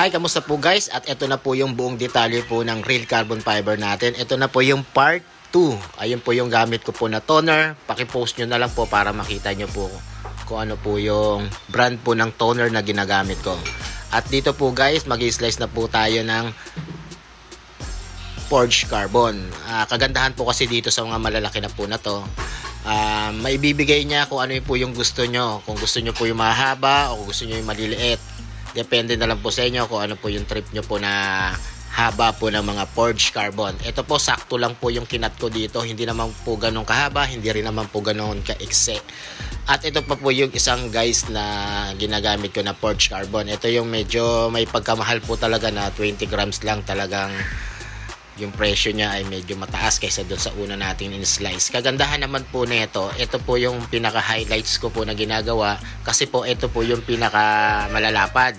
Hi, kamusta po guys? At ito na po yung buong detalye po ng real carbon fiber natin. Ito na po yung part 2. Ayun po yung gamit ko po na toner. Pakipost nyo na lang po para makita nyo po kung ano po yung brand po ng toner na ginagamit ko. At dito po guys, mag-slice na po tayo ng forged carbon. Kagandahan po kasi dito sa mga malalaki na po na to, maibibigay niya kung ano po yung gusto nyo. Kung gusto nyo po yung mahaba o kung gusto nyo yung maliliit. Depende na lang po sa inyo kung ano po yung trip nyo po na haba po ng mga forged carbon. Ito po, sakto lang po yung kinat ko dito. Hindi naman po ganun kahaba, hindi rin naman po ganun ka-ekse. At ito pa po yung isang guys na ginagamit ko na forged carbon. Ito yung medyo may pagkamahal po talaga na 20 grams lang talagang yung presyo niya ay medyo mataas kaysa doon sa una natin in-slice. Kagandahan naman po nito, ito po yung pinaka-highlights ko po na ginagawa kasi po ito po yung pinaka-malalapad.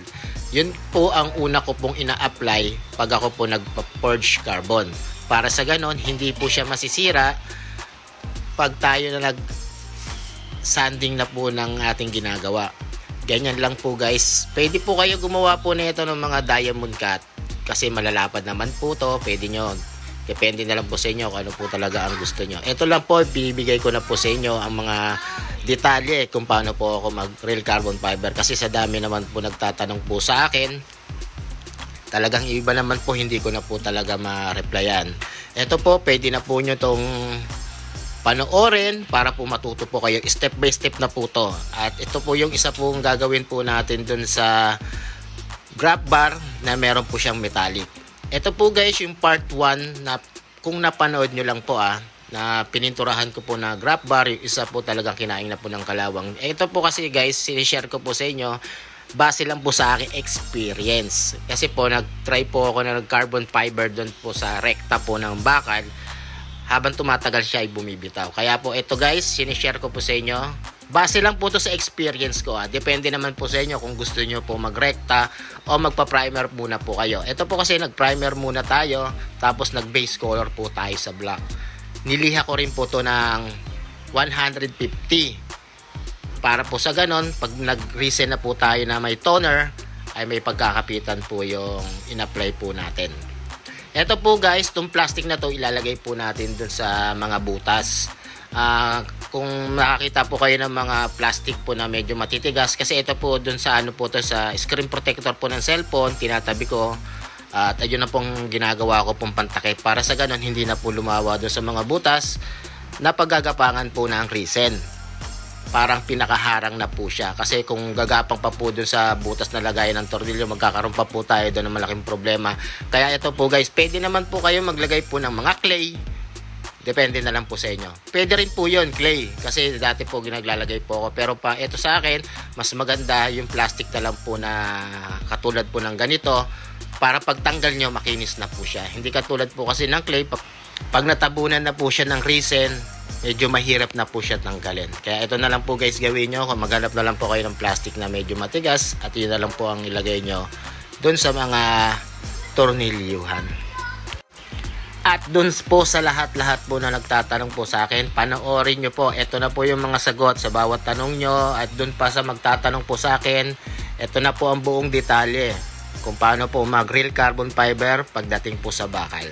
Yun po ang una ko pong ina-apply pag ako po nag-forge carbon. Para sa ganon, hindi po siya masisira pag tayo na nag-sanding na po ng ating ginagawa. Ganyan lang po guys. Pwede po kayo gumawa po nito ng mga diamond cut. Kasi malalapad naman po to, pwede nyo. Depende na lang po sa inyo kung ano po talaga ang gusto nyo. Ito lang po, bibigay ko na po sa inyo ang mga detalye kung paano po ako mag real carbon fiber. Kasi sa dami naman po nagtatanong po sa akin, talagang iba naman po hindi ko na po talaga ma-replyan. Ito po, pwede na po nyo tong panoorin para po matuto po kayo. Step by step na po to. At ito po yung isa pong gagawin po natin dun sa grab bar na meron po siyang metallic. Ito po guys yung part 1 na kung napanood nyo lang po na pininturahan ko po na grab bar, yung isa po talagang kinain na po ng kalawang. Ito po kasi guys, sinishare ko po sa inyo base lang po sa aking experience. Kasi po nag-try po ako na carbon fiber doon po sa rekta po ng bakal. Habang tumatagal siya ay bumibitaw. Kaya po ito guys, sinishare ko po sa inyo. Base lang po to sa experience ko. Depende naman po sa inyo kung gusto nyo po magrekta o magpa-primer muna po kayo. Ito po kasi nag-primer muna tayo, tapos nag-base color po tayo sa black. Niliha ko rin po to ng 150. Para po sa ganon, pag nag-resin na po tayo na may toner, ay may pagkakapitan po yung in-apply po natin. Ito po guys, itong plastic na to ilalagay po natin dun sa mga butas. Kung nakakita po kayo ng mga plastic po na medyo matitigas, kasi ito po dun sa ano po to, sa screen protector po ng cellphone, tinatabi ko. At ayun na pong ginagawa ko pong pantakip para sa ganon hindi na po lumawa dun sa mga butas na paggagapangan po ng resin. Parang pinakaharang na po siya, kasi kung gagapang pa po dun sa butas na lagayan ng tornilyo, magkakaroon pa po tayo dun ng malaking problema. Kaya ito po guys, pwede naman po kayo maglagay po ng mga clay. Depende na lang po sa inyo. Pwede rin po yun, clay. Kasi dati po ginaglalagay po ako. Pero pa ito sa akin, mas maganda yung plastic na lang po na katulad po ng ganito. Para pagtanggal nyo, makinis na po siya. Hindi katulad po kasi ng clay. Pag natabunan na po siya ng resin, medyo mahirap na po siya tanggalin. Kaya ito na lang po guys gawin nyo. Kung maghanap na lang po kayo ng plastic na medyo matigas, at yun na lang po ang ilagay nyo dun sa mga tornilyuhan. At dun po sa lahat-lahat po na nagtatanong po sa akin, panoorin nyo po. Ito na po yung mga sagot sa bawat tanong nyo. At dun pa sa magtatanong po sa akin, ito na po ang buong detalye kung paano po mag-real carbon fiber pagdating po sa bakal.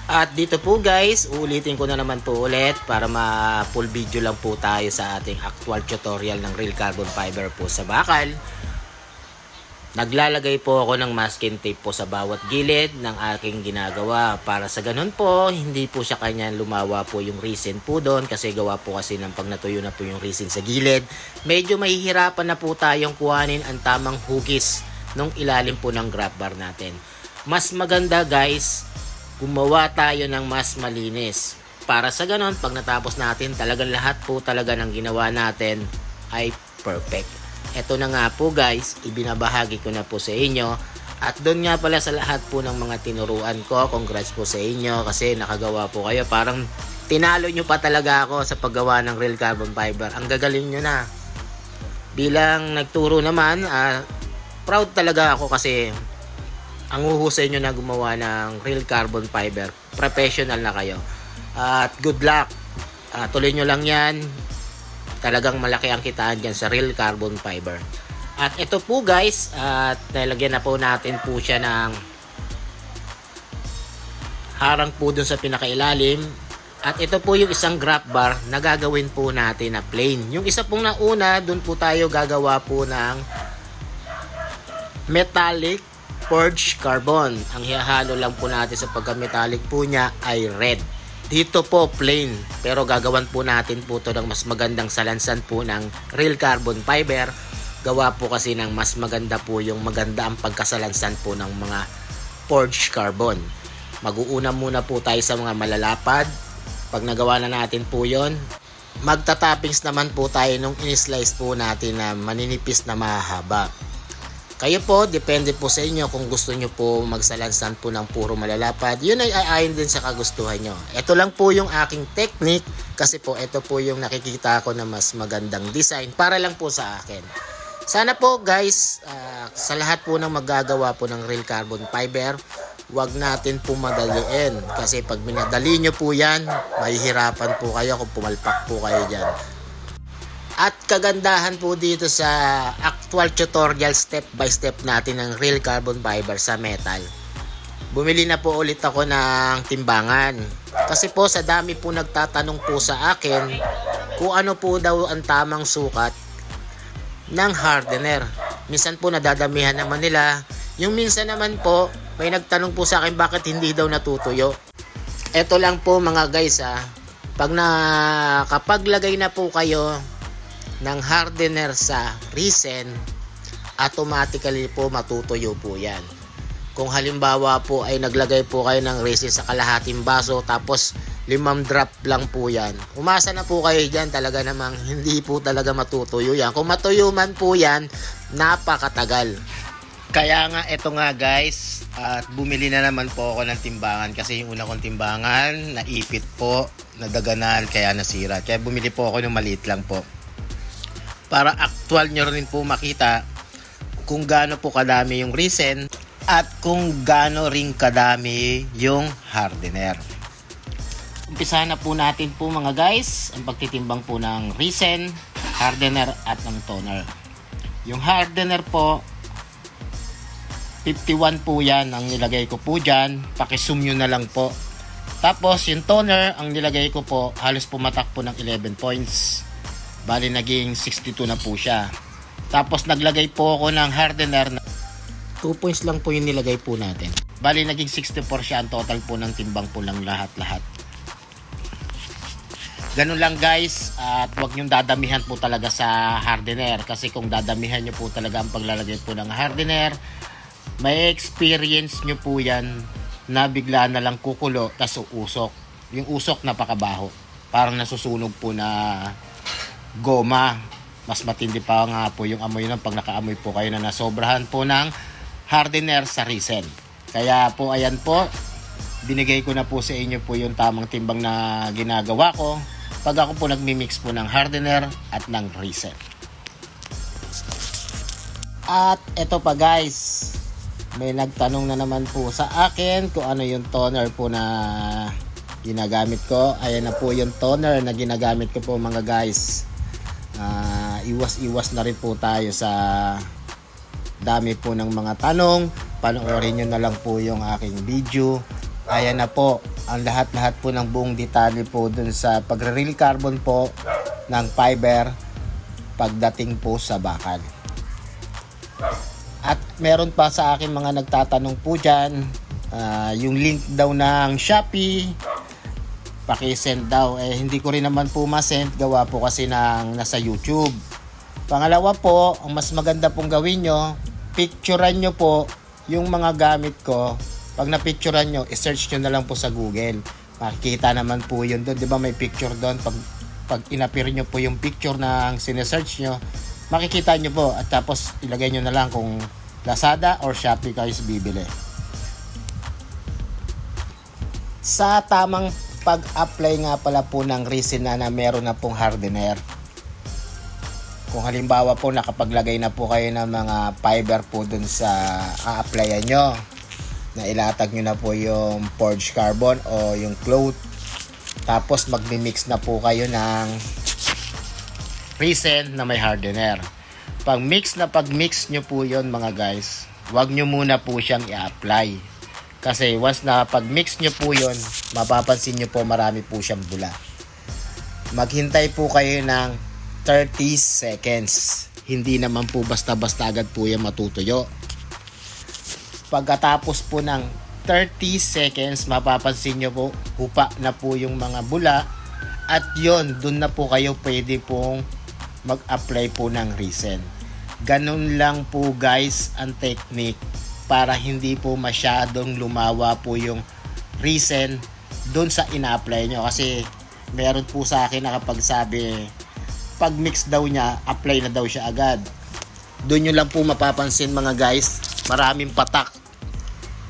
At dito po guys, uulitin ko na naman po ulit para ma-full video lang po tayo sa ating actual tutorial ng real carbon fiber po sa bakal. Naglalagay po ako ng masking tape po sa bawat gilid ng aking ginagawa para sa ganun po hindi po siya kanya lumawa po yung resin po doon, kasi gawa po kasi ng pag natuyo na po yung resin sa gilid, medyo mahihirapan na po tayong kuhanin ang tamang hugis nung ilalim po ng grab bar natin. Mas maganda guys, gumawa tayo ng mas malinis para sa ganun pag natapos natin, talagang lahat po talaga ng ginawa natin ay perfect. Ito na nga po guys, ibinabahagi ko na po sa inyo. At doon nga pala sa lahat po ng mga tinuruan ko, congrats po sa inyo kasi nakagawa po kayo. Parang tinalo nyo pa talaga ako sa paggawa ng real carbon fiber. Ang gagaling nyo na. Bilang nagturo naman, proud talaga ako kasi ang uhusay nyo na gumawa ng real carbon fiber. Professional na kayo. At good luck. Tuloy nyo lang yan. Talagang malaki ang kitaan dyan sa real carbon fiber. At ito po guys, at nilagyan na po natin po siya ng harang po dun sa pinakailalim. At ito po yung isang grab bar na gagawin po natin na plain. Yung isa pong nauna, dun po tayo gagawa po ng metallic forged carbon. Ang hihalo lang po natin sa pagka-metallic po niya ay red. Dito po plain, pero gagawan po natin po to ng mas magandang salansan po ng real carbon fiber. Gawa po kasi ng mas maganda po yung maganda ang pagkasalansan po ng mga forged carbon. Mag-uuna muna po tayo sa mga malalapad. Pag nagawa na natin po yon, magta-toppings naman po tayo nung in-slice po natin na maninipis na mahaba. Kayo po, depende po sa inyo kung gusto nyo po magsalansan po ng puro malalapad. Yun ay ayon din sa kagustuhan nyo. Ito lang po yung aking technique kasi po ito po yung nakikita ko na mas magandang design para lang po sa akin. Sana po guys, sa lahat po ng maggagawa po ng real carbon fiber, wag natin po madaliin kasi pag minadali nyo po yan, mahihirapan po kayo kung pumalpak po kayo dyan. At kagandahan po dito sa actual tutorial step by step natin ng real carbon fiber sa metal, bumili na po ulit ako ng timbangan kasi po sa dami po nagtatanong po sa akin kung ano po daw ang tamang sukat ng hardener. Minsan po nadadamihan naman nila, yung minsan naman po may nagtanong po sa akin bakit hindi daw natutuyo. Ito lang po mga guys pag nakapaglagay na po kayo ng hardener sa resin, automatically po matutuyo po yan. Kung halimbawa po ay naglagay po kayo ng resin sa kalahating baso tapos 5 drop lang po yan, umasa na po kayo dyan, talaga namang hindi po talaga matutuyo yan. Kung matuyo man po yan, napakatagal. Kaya nga ito nga guys, at bumili na naman po ako ng timbangan kasi yung una kong timbangan naipit po, nadaganan kaya nasira. Kaya bumili po ako ng maliit lang po. Para actual nyo rin po makita kung gaano po kadami yung resin at kung gaano rin kadami yung hardener. Umpisahan na po natin po mga guys ang pagtitimbang po ng resin, hardener at ng toner. Yung hardener po 51 po yan ang nilagay ko po dyan. Pakisum nyo na lang po. Tapos yung toner ang nilagay ko po halos pumatak po ng 11 points. Bali naging 62 na po siya. Tapos naglagay po ako ng hardener na 2 points lang po yung nilagay po natin. Bali naging 64 siya ang total po ng timbang po ng lahat-lahat. Ganun lang guys, at huwag nyong dadamihan po talaga sa hardener kasi kung dadamihan nyo po talaga ang paglalagay po ng hardener, may experience nyo po yan na bigla na lang kukulo tas uusok. Yung usok napakabaho, parang nasusunog po na goma. Mas matindi pa nga po yung amoy nun pag nakaamoy po kayo na nasobrahan po ng hardener sa resin. Kaya po ayan po, binigay ko na po sa inyo po yung tamang timbang na ginagawa ko pag ako po nagmimix po ng hardener at ng resin. At eto pa guys, may nagtanong na naman po sa akin kung ano yung toner po na ginagamit ko. Ayan na po yung toner na ginagamit ko po mga guys. Iwas-iwas na rin po tayo sa dami po ng mga tanong. Panoorin nyo na lang po yung aking video. Ayan na po ang lahat-lahat po ng buong detalye po dun sa pagre-real carbon po ng fiber pagdating po sa bakal. At meron pa sa akin mga nagtatanong po dyan, yung link daw ng Shopee, pakisend daw. Hindi ko rin naman po masend, gawa po kasi ng nasa YouTube. Pangalawa po, ang mas maganda pong gawin nyo, picturean nyo po yung mga gamit ko. Pag na-picturean nyo, i-search nyo na lang po sa Google. Makikita naman po yun doon. Di ba may picture doon? Pag in-appear nyo po yung picture na sinesearch nyo, makikita nyo po. At tapos ilagay nyo na lang kung Lazada or Shopee kayo bibili. Sa tamang pag-apply nga pala po ng resin na meron na pong hardener. Kung halimbawa po nakapaglagay na po kayo ng mga fiber po dun sa a-applyan nyo, na ilatag nyo na po yung forged carbon o yung cloth, tapos magmi-mix na po kayo ng resin na may hardener. Pag-mix nyo po yon mga guys, wag nyo muna po siyang i-apply. Kasi once na pag-mix nyo po yon, mapapansin nyo po marami po siyang bula. Maghintay po kayo ng 30 seconds. Hindi naman po basta-basta agad po yan matutuyo. Pagkatapos po ng 30 seconds, mapapansin nyo po, hupa na po yung mga bula. At yon, dun na po kayo pwede pong mag-apply po ng resin. Ganun lang po guys ang technique para hindi po masyadong lumawa po yung resin dun sa ina-apply nyo. Kasi meron po sa akin nakapagsabi, pag mix daw niya, apply na daw siya agad. Dun nyo lang po mapapansin mga guys, maraming patak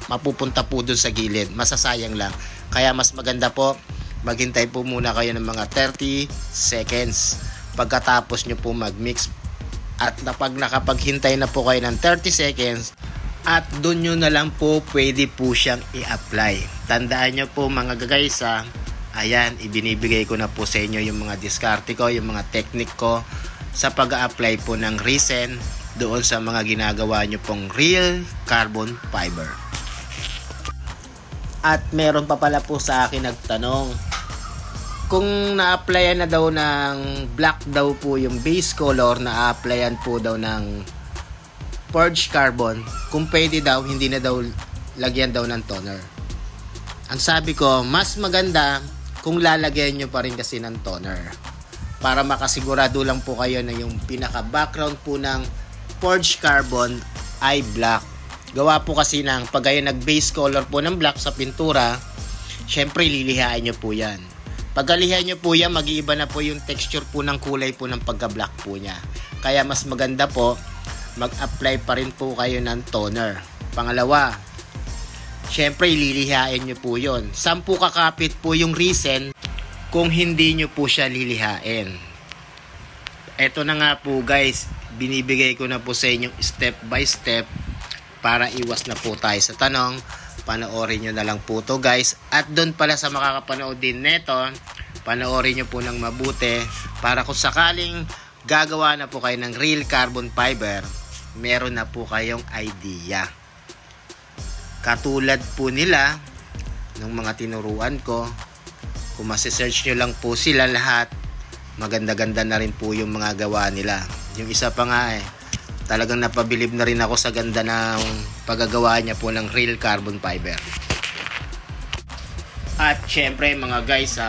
mapupunta po dun sa gilid. Masasayang lang. Kaya mas maganda po, maghintay po muna kayo ng mga 30 seconds. Pagkatapos nyo po mag-mix at nakapaghintay na po kayo ng 30 seconds at doon nyo na lang po pwede po siyang i-apply. Tandaan nyo po mga guys ayan, ibinibigay ko na po sa inyo yung mga diskarte ko, yung mga technique ko sa pag-a-apply po ng resin doon sa mga ginagawa nyo pong real carbon fiber. At meron pa pala po sa akin nagtanong, kung na-applyan na daw ng black daw po yung base color, na-applyan po daw ng forged carbon, kung pwede daw, hindi na daw lagyan daw ng toner. Ang sabi ko, mas maganda kung lalagyan nyo pa rin kasi ng toner. Para makasigurado lang po kayo na yung pinaka-background po ng forged carbon ay black. Gawa po kasi ng pag kayo nag-base color po ng black sa pintura, syempre lilihain nyo po yan. Pagkalihan nyo po yan, mag-iiba na po yung texture po ng kulay po ng pagka-black po niya. Kaya mas maganda po, mag-apply pa rin po kayo ng toner. Pangalawa, syempre lilihain nyo po yun. 10 kakapit po yung resin kung hindi nyo po siya lilihain. Eto na nga po guys, binibigay ko na po sa inyo step by step para iwas na po tayo sa tanong. Panoorin nyo na lang po to guys. At doon pala sa makakapanood din neto, panoorin nyo po ng mabuti para kung sakaling gagawa na po kayo ng real carbon fiber, meron na po kayong idea. Katulad po nila ng mga tinuruan ko, kung masisearch nyo lang po sila lahat, maganda-ganda na rin po yung mga gawa nila. Yung isa pa nga talagang napabilib na rin ako sa ganda ng paggagawa niya po ng real carbon fiber. At syempre mga guys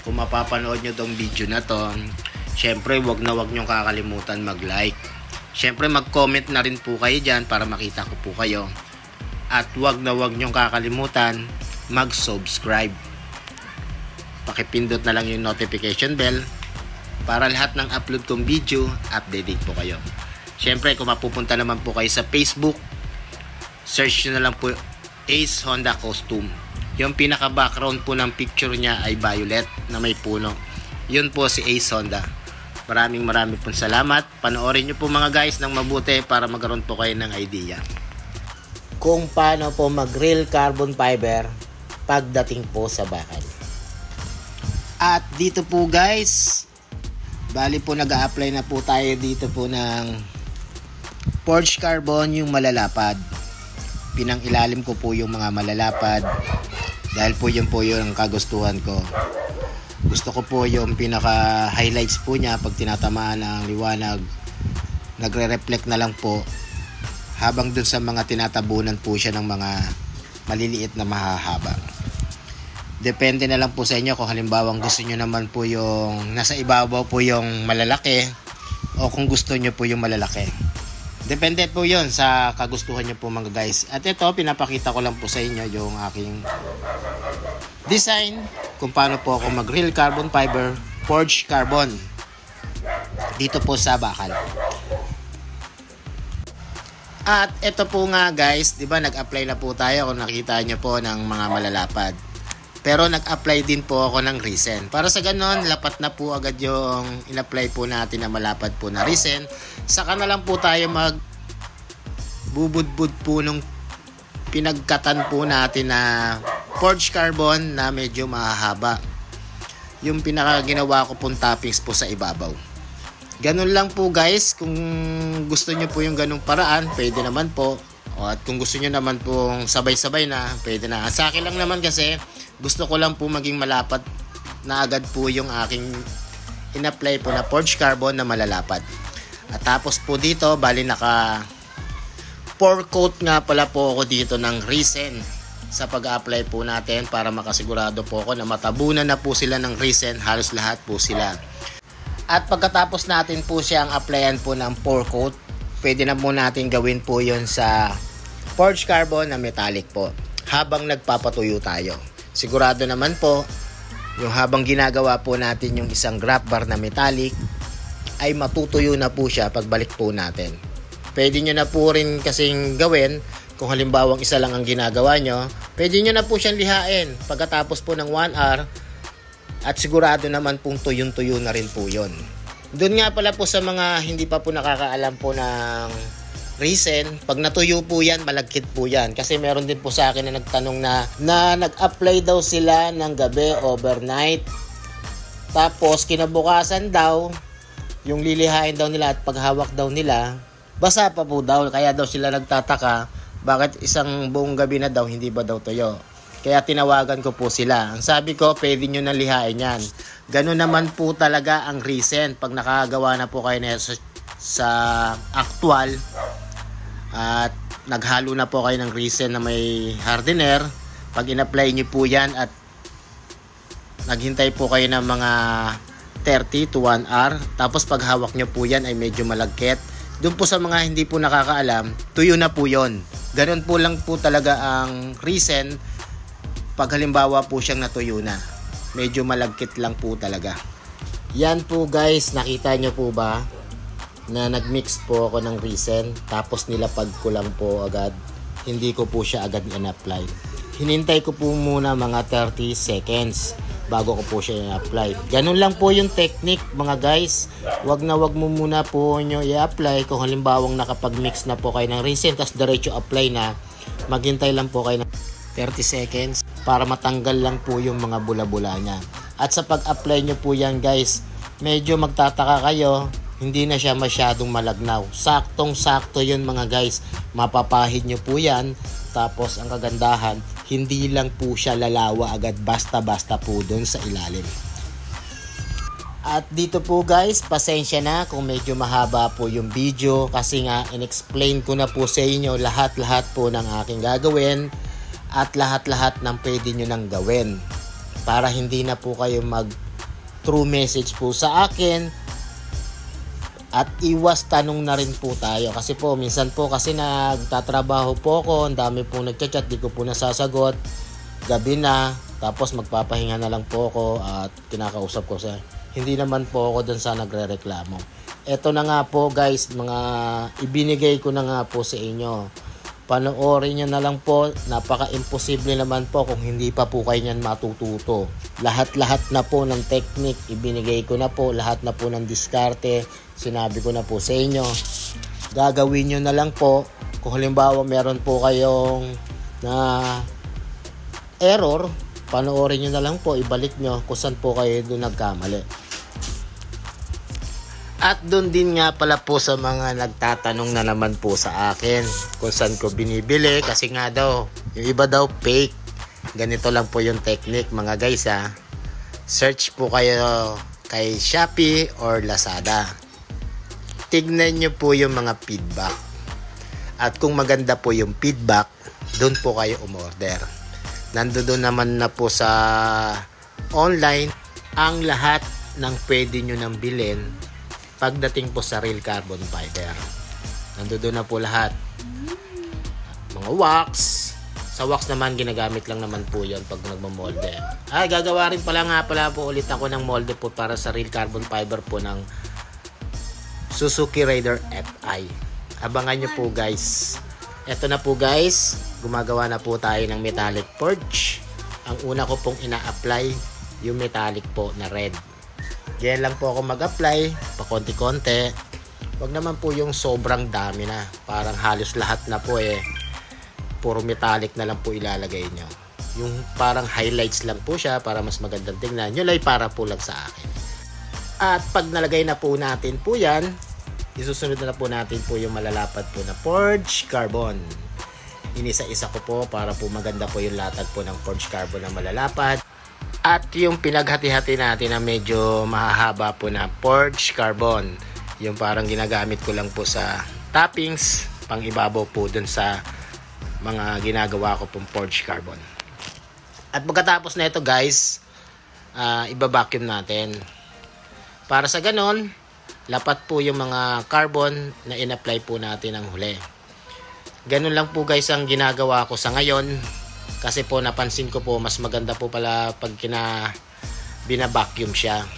kung mapapanood nyo tong video na to, syempre wag nyo kakalimutan mag-like. Syempre mag-comment na rin po kayo dyan para makita ko po kayo. At wag nyo kakalimutan mag-subscribe. Pakipindot na lang yung notification bell para lahat ng upload kong video, updated po kayo. Syempre, kung mapupunta naman po kayo sa Facebook, search nyo na lang po Ace Honda Costume. Yung pinaka-background po ng picture niya ay violet na may puno. Yun po si Ace Honda. Maraming pong salamat. Panoorin nyo po mga guys ng mabuti para magkaroon po kayo ng idea kung paano po mag-real carbon fiber pagdating po sa bakal. At dito po guys, bali po nag-a-apply na po tayo dito po ng forged carbon, yung malalapad. Pinang-ilalim ko po yung mga malalapad dahil po yung kagustuhan ko. Gusto ko po yung pinaka-highlights po niya pag tinatamaan ng liwanag, nagre-reflect na lang po, habang dun sa mga tinatabunan po siya ng mga maliliit na mahahaba. Depende na lang po sa inyo kung halimbawa gusto nyo naman po yung nasa ibabaw po yung malalaki o kung gusto nyo po yung malalaki. Depende po yun sa kagustuhan nyo po mga guys. At ito, pinapakita ko lang po sa inyo yung aking design kung paano po ako mag-real carbon fiber forged carbon dito po sa bakal. At ito po nga guys, di ba nag-apply na po tayo kung nakita nyo po ng mga malalapad. Pero nag-apply din po ako ng resin. Para sa ganon, lapat na po agad yung in-apply po natin na malapad po na resin. Saka na lang po tayo magbubudbud po nung pinagkatan po natin na forged carbon na medyo mahahaba. Yung pinaka ginawa ko pong toppings po sa ibabaw. Ganun lang po guys, kung gusto nyo po yung ganung paraan, pwede naman po. At kung gusto nyo naman pong sabay-sabay na, pwede na. Sa akin lang naman kasi, gusto ko lang po maging malapad na agad po yung aking in-apply po na forged carbon na malalapad. At tapos po dito, bali naka 4 coat nga pala po ako dito ng resin sa pag-apply po natin para makasigurado po ako na matabunan na po sila ng resin, halos lahat po sila. At pagkatapos natin po siyang applyan po ng 4 coat, pwede na po natin gawin po yon sa forged carbon na metallic po habang nagpapatuyo tayo. Sigurado naman po, yung habang ginagawa po natin yung isang graph bar na metallic, ay matutuyo na po siya pagbalik po natin. Pwede nyo na po rin kasing gawin, kung halimbawa isa lang ang ginagawa nyo, pwede nyo na po siyang lihain pagkatapos po ng 1 hour at sigurado naman pong tuyong-tuyo na rin po yon. Doon nga pala po sa mga hindi pa po nakakaalam po ng resin, pag natuyo po yan, malagkit po yan. Kasi meron din po sa akin na nagtanong na nag-apply daw sila ng gabi overnight. Tapos kinabukasan daw, yung lilihain daw nila at paghawak daw nila, basa pa po daw. Kaya daw sila nagtataka, bakit isang buong gabi na daw, hindi ba daw tuyo? Kaya tinawagan ko po sila. Ang sabi ko, pwede nyo na lihain yan. Ganun naman po talaga ang resin. Pag nakagawa na po kayo na sa actual, at naghalo na po kayo ng resin na may hardener, pag in-apply nyo po yan at naghintay po kayo ng mga 30 to 1 hour, tapos pag hawak nyo po yan ay medyo malagkit, doon po sa mga hindi po nakakaalam, tuyo na po yon. Ganun po lang po talaga ang resin pag halimbawa po siyang natuyo na. Medyo malagkit lang po talaga. Yan po guys, nakita nyo po ba na nagmix po ako ng resin, tapos nilapag ko lang po agad. Hindi ko po siya agad in-apply. Hinintay ko po muna mga 30 seconds bago ko po siya i-apply. Ganun lang po yung technique mga guys. Wag na wag mo muna po nyo i-apply kung halimbawang nakapag-mix na po kayo ng resin tapos diretso apply na. Maghintay lang po kayo ng 30 seconds para matanggal lang po yung mga bula-bula niya. At sa pag-apply nyo po yan guys, medyo magtataka kayo, hindi na siya masyadong malagnaw. Saktong-sakto yun mga guys. Mapapahid nyo po yan. Tapos ang kagandahan, hindi lang po siya lalawa agad basta-basta po dun sa ilalim. At dito po guys, pasensya na kung medyo mahaba po yung video kasi nga in-explain ko na po sa inyo lahat-lahat po ng aking gagawin at lahat-lahat ng pwede nyo nang gawin para hindi na po kayo mag true message po sa akin. At iwas tanong na rin po tayo. Kasi po, minsan po kasi nagtatrabaho po ako, ang dami po nagchat-chat, di ko po nasasagot. Gabi na, tapos magpapahinga na lang po ako at kinakausap ko siya. Hindi naman po ako dun sa nagre-reklamo. Eto na nga po guys, mga ibinigay ko na nga po sa inyo. Panoorin nyo na lang po, napaka-imposible naman po kung hindi pa po kayo nyan matututo. Lahat-lahat na po ng technique, ibinigay ko na po, lahat na po ng diskarte, sinabi ko na po sa inyo. Gagawin nyo na lang po, kung halimbawa meron po kayong na error, panoorin nyo na lang po, ibalik nyo kung saan po kayo doon nagkamali. At doon din nga pala po sa mga nagtatanong na naman po sa akin kung saan ko binibili kasi nga daw, yung iba daw fake. Ganito lang po yung technique mga guys ha. Search po kayo kay Shopee or Lazada. Tignan nyo po yung mga feedback. At kung maganda po yung feedback, doon po kayo umorder. Nandoon naman na po sa online ang lahat ng pwede nyo nang bilhin pagdating po sa real carbon fiber. Nandoon na po lahat. Mga wax. Sa wax naman, ginagamit lang naman po yon pag nagmamolde. Ay, gagawa rin pala nga pala po ulit ako ng molde po para sa real carbon fiber po ng Suzuki Raider FI. Abangan nyo po guys. Eto na po guys. Gumagawa na po tayo ng metallic forge. Ang una ko pong ina-apply, yung metallic po na red. Diyan lang po ako mag-apply, pa konti-konti. Wag naman po yung sobrang dami na. Parang halos lahat na po puro metallic na lang po ilalagay nyo. Yung parang highlights lang po siya para mas magandang tingnan. Yun ay para po lang sa akin. At pag nalagay na po natin po yan, isusunod na po natin po yung malalapad po na forged carbon. Inisa-isa ko po para po maganda po yung latag po ng forged carbon na malalapad. At yung pinaghati-hati natin na medyo mahahaba po na forged carbon, yung parang ginagamit ko lang po sa toppings, pang ibabaw po dun sa mga ginagawa ko pong forged carbon. At pagkatapos na ito guys, iba-vacuum natin. Para sa ganon, lapat po yung mga carbon na in-apply po natin ang huli. Ganun lang po guys ang ginagawa ko sa ngayon. Kasi po napansin ko po mas maganda po pala pag bina-vacuum siya.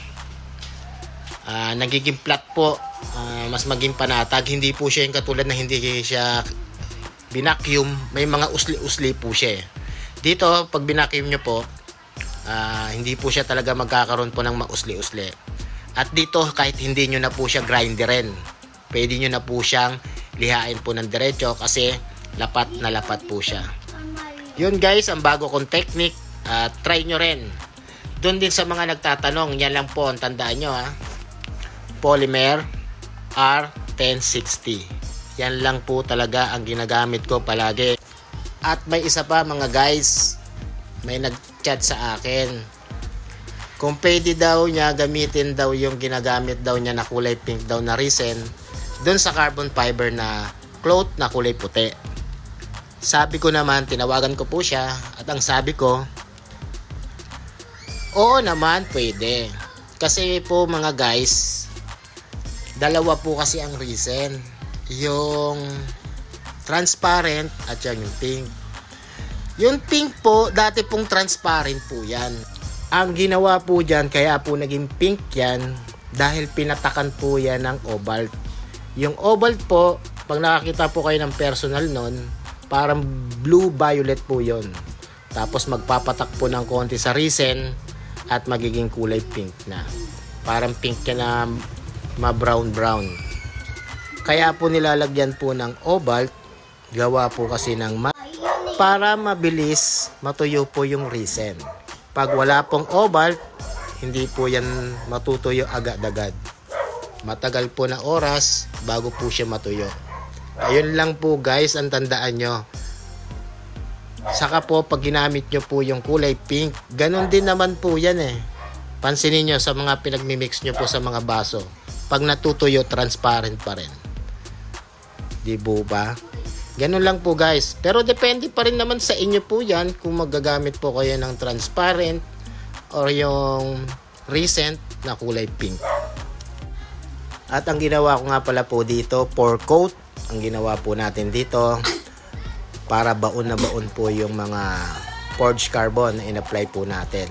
Nagiging flat po, mas maging panatag. Hindi po siya yung katulad na hindi siya binacuum. May mga usli-usli po siya. Dito pag binacuum nyo po, hindi po siya talaga magkakaroon po ng mausli-usli. At dito kahit hindi nyo na po siya grinderin, pwede nyo na po siyang lihain po ng diretso kasi lapat na lapat po siya. Yun guys, ang bago kong technique, try nyo rin. Doon din sa mga nagtatanong, yan lang po ang tandaan nyo Polymer R1060. Yan lang po talaga ang ginagamit ko palagi. At may isa pa mga guys, may nag-chat sa akin. Kung pwede daw niya gamitin daw yung ginagamit daw niya na kulay pink daw na resin doon sa carbon fiber na cloth na kulay puti. Sabi ko naman, tinawagan ko po siya at ang sabi ko, oo naman pwede. Kasi po mga guys, dalawa po kasi ang resin. Yung transparent at yung pink. Yung pink po, dati pong transparent po yan. Ang ginawa po dyan, kaya po naging pink yan, dahil pinatakan po yan ng obalt. Yung obalt po, pag nakakita po kayo ng personal nun, parang blue-violet po yon. Tapos magpapatak po ng konti sa resin at magiging kulay pink na. Parang pink yan na ma-brown-brown. Kaya po nilalagyan po ng obalt, gawa po kasi ng para mabilis matuyo po yung resin. Pag wala pong obalt, hindi po yan matutuyo agad-agad. Matagal po na oras bago po siya matuyo. Ayun lang po guys ang tandaan nyo. Saka po pag ginamit nyo po yung kulay pink, ganun din naman po yan Pansinin nyo sa mga pinagmimix nyo po sa mga baso. Pag natutuyo, transparent pa rin. Di ba? Ganun lang po guys. Pero depende pa rin naman sa inyo po yan kung magagamit po kayo ng transparent or yung recent na kulay pink. At ang ginawa ko nga pala po dito, pour coat. Ang ginawa po natin dito para baon na baon po yung mga forged carbon na in-apply po natin.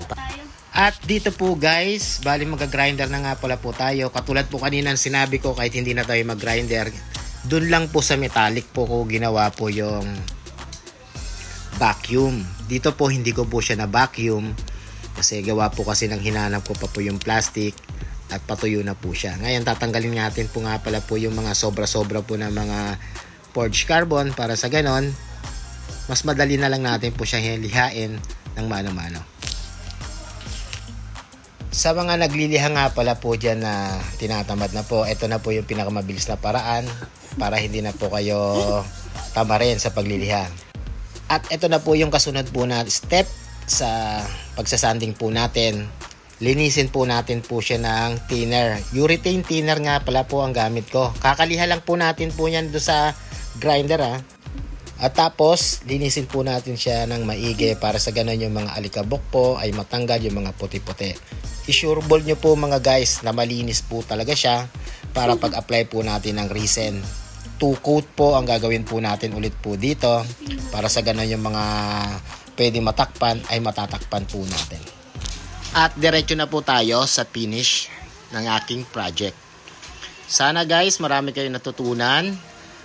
At dito po guys, bali mag-grinder na nga pala po tayo. Katulad po kanina sinabi ko, kahit hindi na tayo mag-grinder, dun lang po sa metallic po ko ginawa po yung vacuum. Dito po hindi ko po siya na vacuum kasi gawa po kasi ng hinanap ko pa po yung plastic at patuyo na po siya. Ngayon tatanggalin natin po nga pala po yung mga sobra-sobra po na mga forged carbon para sa ganon mas madali na lang natin po siya lihain ng mano-mano. Sa mga nagliliha nga pala po dyan na tinatamad na po, ito na po yung pinakamabilis na paraan para hindi na po kayo tamarin sa pagliliha. At ito na po yung kasunod po na step sa pagsasanding po natin. Linisin po natin po siya ng thinner. Urethane thinner nga pala po ang gamit ko. Kakaliha lang po natin po yan doon sa grinder At tapos, linisin po natin siya ng maigi para sa ganun yung mga alikabok po ay matanggal yung mga puti-puti. I-sureball nyo po mga guys na malinis po talaga siya para pag-apply po natin ng resin. 2 coat po ang gagawin po natin ulit po dito para sa ganun yung mga pwede matakpan ay matatakpan po natin. At diretso na po tayo sa finish ng aking project. Sana guys marami kayong natutunan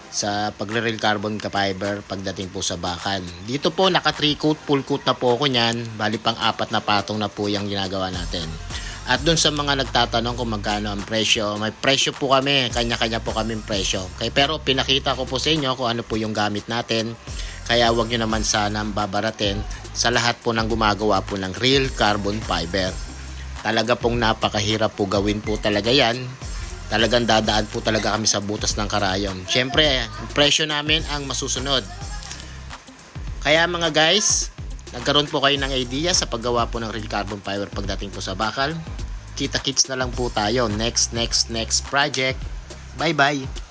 sa pagre-real carbon fiber pagdating po sa bakan. Dito po naka 3 coat, full coat na po ako niyan. Bali pang 4 na patong na po yung ginagawa natin. At dun sa mga nagtatanong kung magkano ang presyo, may presyo po kami, kanya-kanya po kaming presyo. Pero pinakita ko po sa inyo kung ano po yung gamit natin. Kaya wag nyo naman sana babaratin sa lahat po ng gumagawa po ng real carbon fiber. Talaga pong napakahirap po gawin po talaga yan. Talagang dadaan po talaga kami sa butas ng karayom. Siyempre, presyo namin ang masusunod. Kaya mga guys, nagkaroon po kayo ng idea sa paggawa po ng real carbon fiber pagdating po sa bakal. Kita-kits na lang po tayo next project. Bye bye.